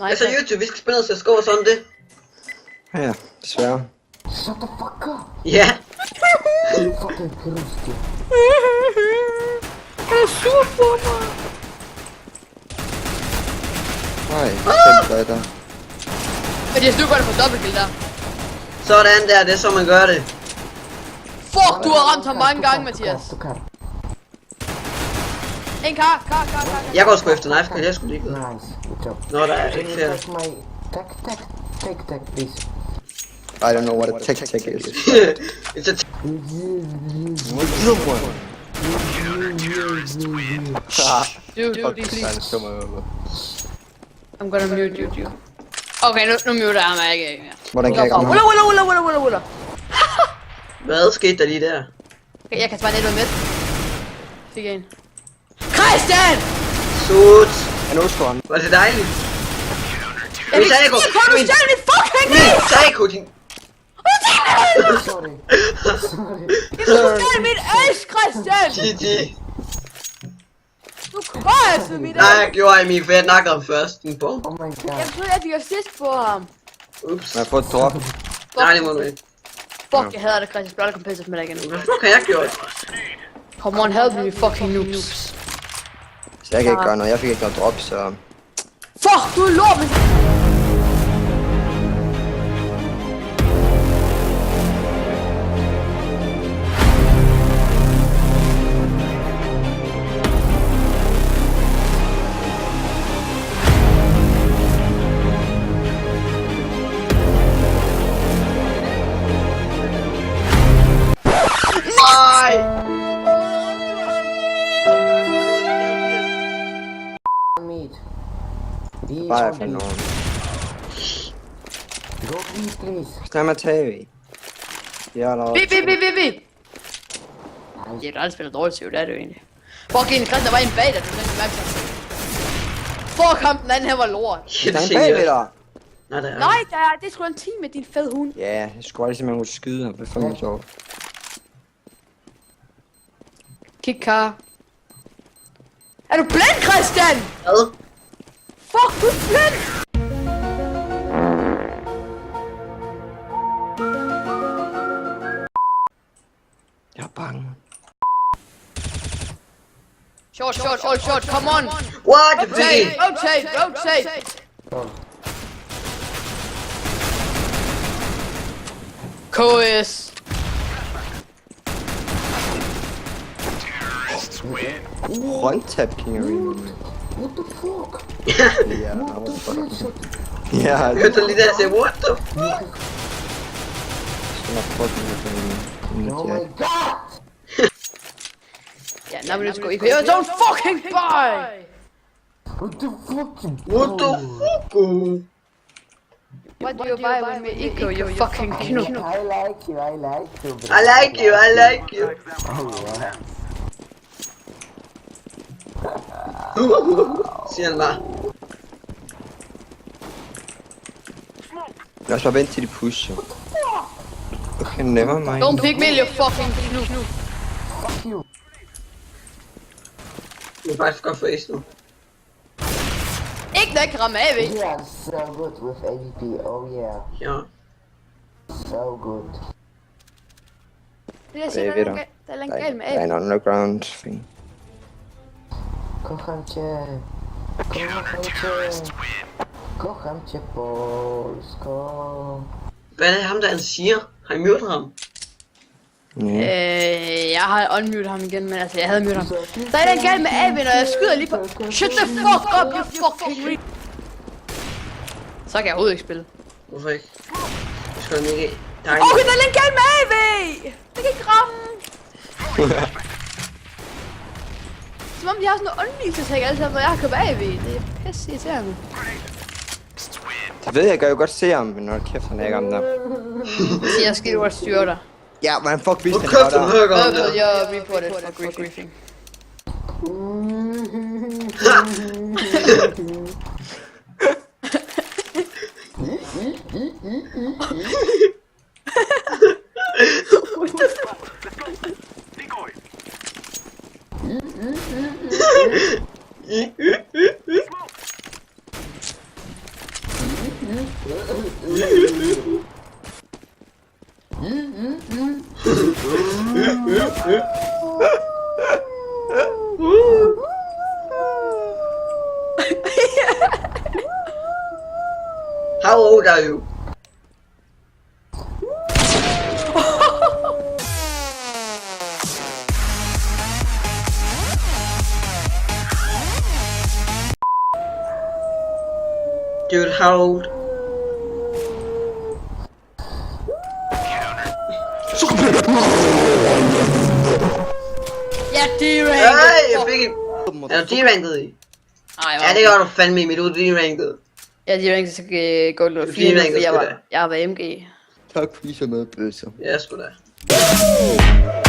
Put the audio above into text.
Altså YouTube, vi skal spille noget CSGO og sådan det. Ja, desværre. Shut the fuck up! Ja. You fucking krusty. Han er sur på mig. Nej, kæmpe der. Men jeg synes godt at få dobbeltkill der. Sådan der, det er så man gør det. Fuck, du har ramt ham mange gange, Mathias. Du kan. En kar. Jeg går sgu efter knife, jeg skulle lige gå. Nice, good job. Nå, der er Can ikke you flere. touch my tech, please? I don't know what a tech is. It's a Dude, please. I'm gonna mute you. Okay, nu muter jeg mig ikke. Hvordan kan jeg komme her? Willa. Hvad skete der lige der? Okay, jeg kan spare lidt med. Fik en. Christian! Sut. Han udstår ham. Var det dejligt? Jeg fik 4 kort, du stjæler mit fucking liv! Psycho, din... Sorry. Du stjæler mit ace, Christian! GG. Du krasede mit Nej, ace! jeg gjorde Emil, for jeg nakkede ham først. En bom. Oh my god. Jeg troede, jeg fik assist på ham. Ups. Jeg har fået et drop. Nej, det må du ikke. Fuck, jeg hader det, Christian. Spiller kom pisse med dig igen. Hvad fuck har jeg gjort? Come on, help me, fucking noobs. Så jeg kan ikke gøre noget. Jeg fik ikke noget drop, så... Fuck, du er lort, men... Nej! Meet. Be Bare on for me. nogen. Go please. Snak med TV. Jeg er der også. Vi! Jeg har aldrig spillet dårligt til, det er det jo egentlig. Fuck, en Christian, der var en bag dig, du er ikke mærke til. Fuck ham, den anden her var lort. Shit, Der er en bagved seriøst. dig. Nej, der er. Nej, det er sgu da en team med din fed hund. Ja, jeg skulle aldrig simpelthen kunne skyde ham. Det er fandme sjovt. Kig, kar. Er du blind, Christian? Hvad? Fuck, du er blind! Jeg er bange. Short, all short, come on! What the fuck? Rotate! KS. One-tap King Arena. What the fuck? Ja, what the fuck. Ja, Jeg hørte lige der og sagde, what the fuck? skal nok prøve den Oh my her. god! Yeah, now let's go. Don't fucking buy! What the fuck? What the fuck? What do you buy with me, Eco, you fucking knup? I like you, bro. I like you. Oh yeah. Siger han bare. Lad os bare vente til de pusher. Okay, never mind. Don't pick me, you fucking knup. Fuck you. Du er faktisk godt for ace nu. Ikke der ikke ramme af, ved. You are so good with AVP, oh yeah. Ja. So good. Det der siger, der er en gal med Der er en af. underground thing. Kocham cię. Kocham cię Polsko. Hvad er det ham der han siger? Har I mødt ham? Jeg har unmuted ham igen, men altså, jeg havde muted ham. Der er en gal med af, og jeg skyder lige på... Shut the fuck up, you fucking re... Så kan jeg overhovedet ikke spille. Hvorfor ikke? Det skal han ikke. Der er Okay, der er en gal med AV! Jeg kan ikke ramme! Som om de har sådan noget undvigelseshack alle sammen, når jeg har købt AV. Det er pisse irriterende. Det ved jeg, jeg jo godt se ham, men når kæft, han er ikke om der. Så jeg skal godt styre dig. Ja, hvordan fuck vidste Hvor han købte var du der? hører om det? Jeg reported for griefing. How old are you? Dude, how old? Ja, D-rank. Ej, jeg fik en... Er du D-ranket i? Nej, Ja, det gør du fandme i, men du er D-ranket. Ja, D-rank, så kan gå lidt Du er flere, D-ranket, for sgu da. jeg har været MG. Tak fordi I så med, bøsser. Ja, sgu da.